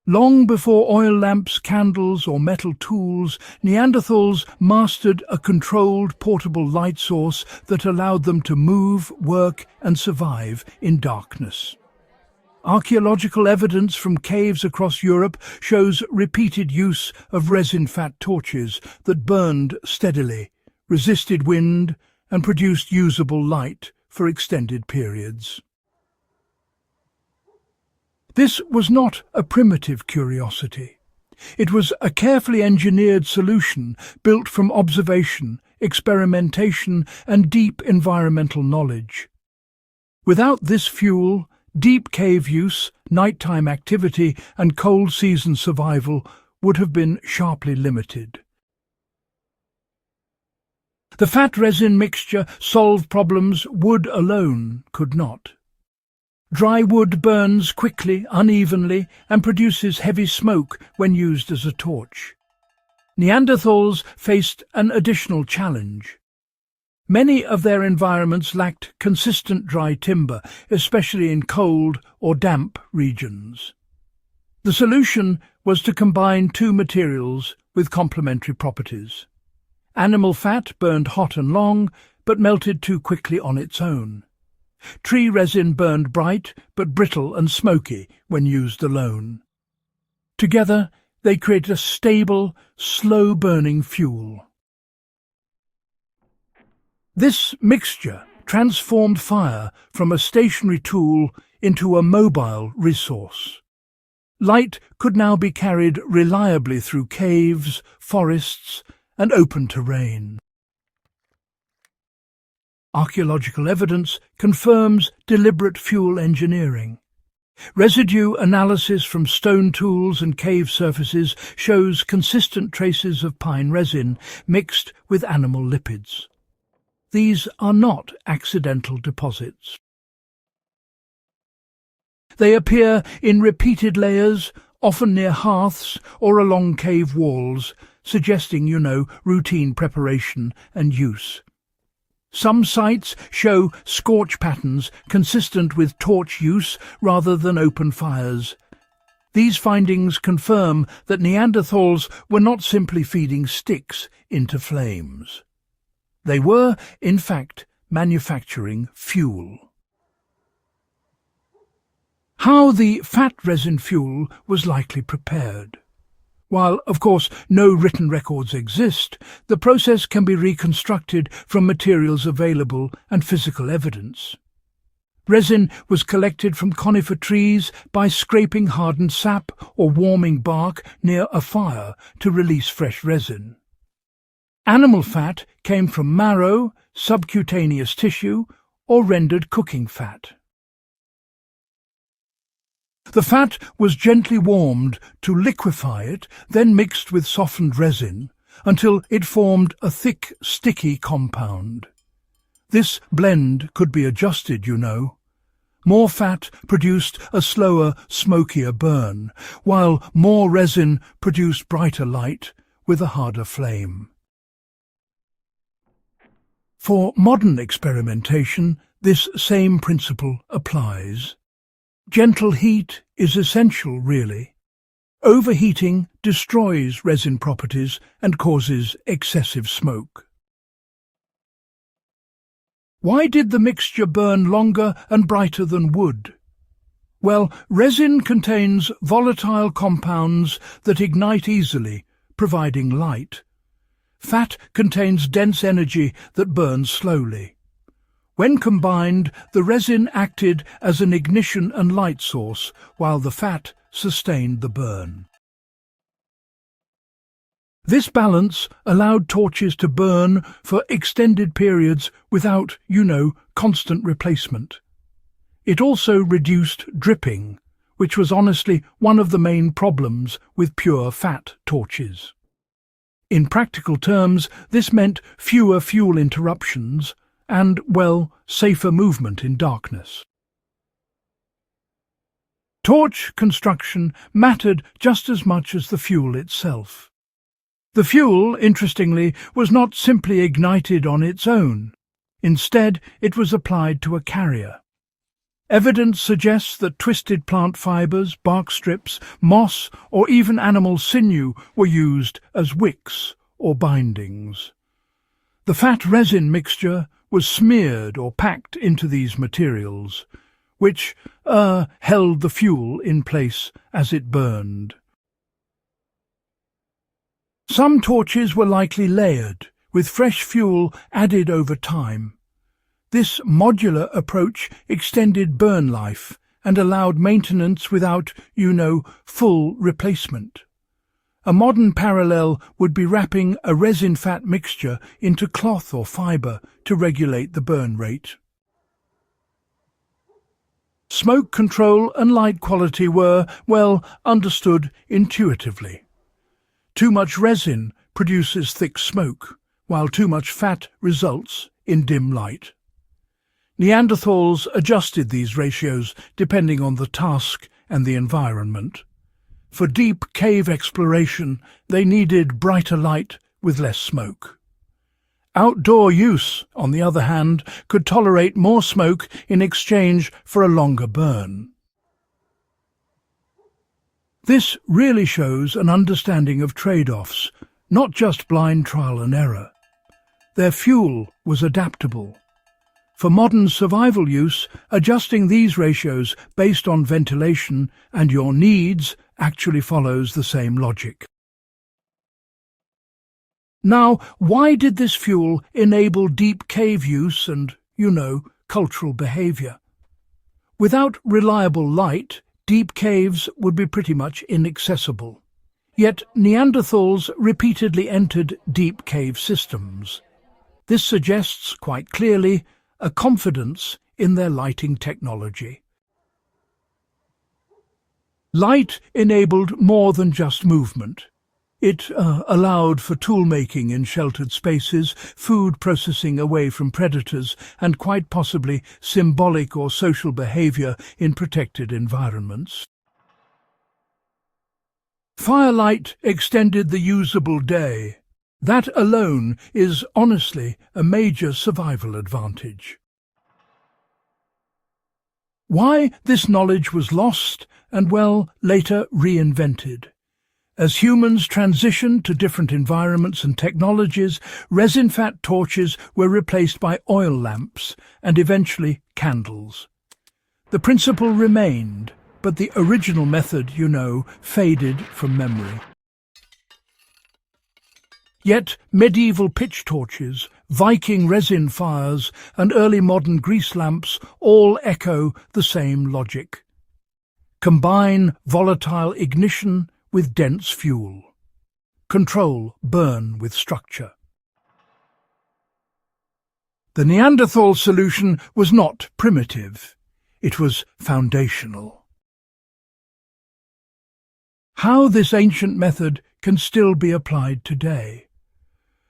Long before oil lamps, candles or metal tools, Neanderthals mastered a controlled portable light source that allowed them to move, work and survive in darkness. Archaeological evidence from caves across Europe shows repeated use of resin-fat torches that burned steadily, resisted wind and produced usable light for extended periods. This was not a primitive curiosity. It was a carefully engineered solution built from observation, experimentation and deep environmental knowledge. Without this fuel, deep cave use, nighttime activity and cold season survival would have been sharply limited. The fat-resin mixture solved problems wood alone could not. Dry wood burns quickly, unevenly, and produces heavy smoke when used as a torch. Neanderthals faced an additional challenge. Many of their environments lacked consistent dry timber, especially in cold or damp regions. The solution was to combine two materials with complementary properties. Animal fat burned hot and long, but melted too quickly on its own. Tree resin burned bright but brittle and smoky when used alone. Together, they created a stable, slow-burning fuel. This mixture transformed fire from a stationary tool into a mobile resource. Light could now be carried reliably through caves, forests, and open terrain. Archaeological evidence confirms deliberate fuel engineering. Residue analysis from stone tools and cave surfaces shows consistent traces of pine resin mixed with animal lipids. These are not accidental deposits. They appear in repeated layers, often near hearths or along cave walls, suggesting, routine preparation and use. Some sites show scorch patterns consistent with torch use rather than open fires. These findings confirm that Neanderthals were not simply feeding sticks into flames. They were, in fact, manufacturing fuel. How the fat resin fuel was likely prepared. While, of course, no written records exist, the process can be reconstructed from materials available and physical evidence. Resin was collected from conifer trees by scraping hardened sap or warming bark near a fire to release fresh resin. Animal fat came from marrow, subcutaneous tissue, or rendered cooking fat. The fat was gently warmed to liquefy it, then mixed with softened resin, until it formed a thick, sticky compound. This blend could be adjusted, More fat produced a slower, smokier burn, while more resin produced brighter light with a harder flame. For modern experimentation, this same principle applies. Gentle heat is essential, really. Overheating destroys resin properties and causes excessive smoke. Why did the mixture burn longer and brighter than wood? Well, resin contains volatile compounds that ignite easily, providing light. Fat contains dense energy that burns slowly. When combined, the resin acted as an ignition and light source, while the fat sustained the burn. This balance allowed torches to burn for extended periods without, constant replacement. It also reduced dripping, which was honestly one of the main problems with pure fat torches. In practical terms, this meant fewer fuel interruptions and, safer movement in darkness. Torch construction mattered just as much as the fuel itself. The fuel, interestingly, was not simply ignited on its own. Instead, it was applied to a carrier. Evidence suggests that twisted plant fibers, bark strips, moss, or even animal sinew were used as wicks or bindings. The fat resin mixture was smeared or packed into these materials, which held the fuel in place as it burned. Some torches were likely layered, with fresh fuel added over time. This modular approach extended burn life and allowed maintenance without, full replacement. A modern parallel would be wrapping a resin-fat mixture into cloth or fibre to regulate the burn rate. Smoke control and light quality were, well, understood intuitively. Too much resin produces thick smoke, while too much fat results in dim light. Neanderthals adjusted these ratios depending on the task and the environment. For deep cave exploration, they needed brighter light with less smoke. Outdoor use, on the other hand, could tolerate more smoke in exchange for a longer burn. This really shows an understanding of trade-offs, not just blind trial and error. Their fuel was adaptable. For modern survival use, adjusting these ratios based on ventilation and your needs actually follows the same logic. Now, why did this fuel enable deep cave use and, cultural behaviour? Without reliable light, deep caves would be pretty much inaccessible. Yet Neanderthals repeatedly entered deep cave systems. This suggests, quite clearly, a confidence in their lighting technology. Light enabled more than just movement. It allowed for toolmaking in sheltered spaces, food processing away from predators, and quite possibly symbolic or social behaviour in protected environments. Firelight extended the usable day. That alone is honestly a major survival advantage. Why this knowledge was lost and, later reinvented. As humans transitioned to different environments and technologies, resin-fat torches were replaced by oil lamps and eventually candles. The principle remained, but the original method, faded from memory. Yet medieval pitch torches, Viking resin fires, and early modern grease lamps all echo the same logic. Combine volatile ignition with dense fuel. Control burn with structure. The Neanderthal solution was not primitive. It was foundational. How this ancient method can still be applied today.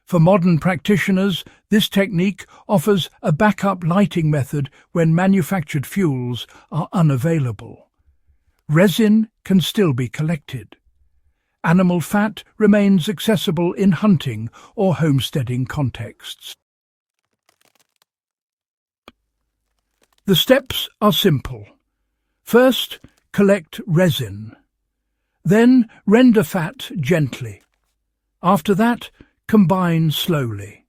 For modern practitioners, this technique offers a backup lighting method when manufactured fuels are unavailable. Resin can still be collected. Animal fat remains accessible in hunting or homesteading contexts. The steps are simple. First, collect resin. Then render fat gently. After that, combine slowly.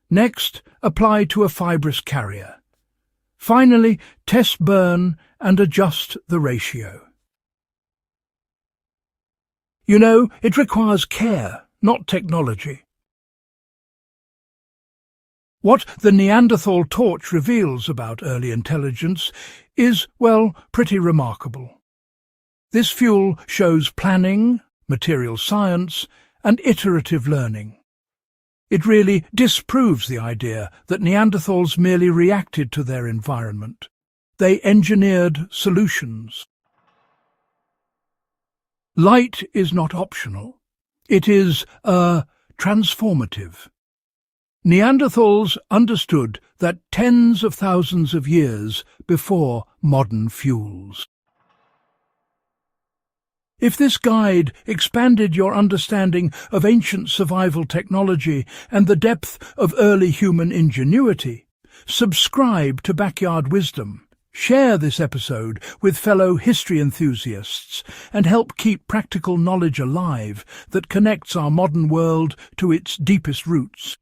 Next, apply to a fibrous carrier. Finally, test burn and adjust the ratio. It requires care, not technology. What the Neanderthal torch reveals about early intelligence is, pretty remarkable. This fuel shows planning, material science, and iterative learning. It really disproves the idea that Neanderthals merely reacted to their environment. They engineered solutions. Light is not optional. It is transformative. Neanderthals understood that tens of thousands of years before modern fuels. If this guide expanded your understanding of ancient survival technology and the depth of early human ingenuity, subscribe to Backyard Wisdom Share this episode with fellow history enthusiasts and help keep practical knowledge alive that connects our modern world to its deepest roots.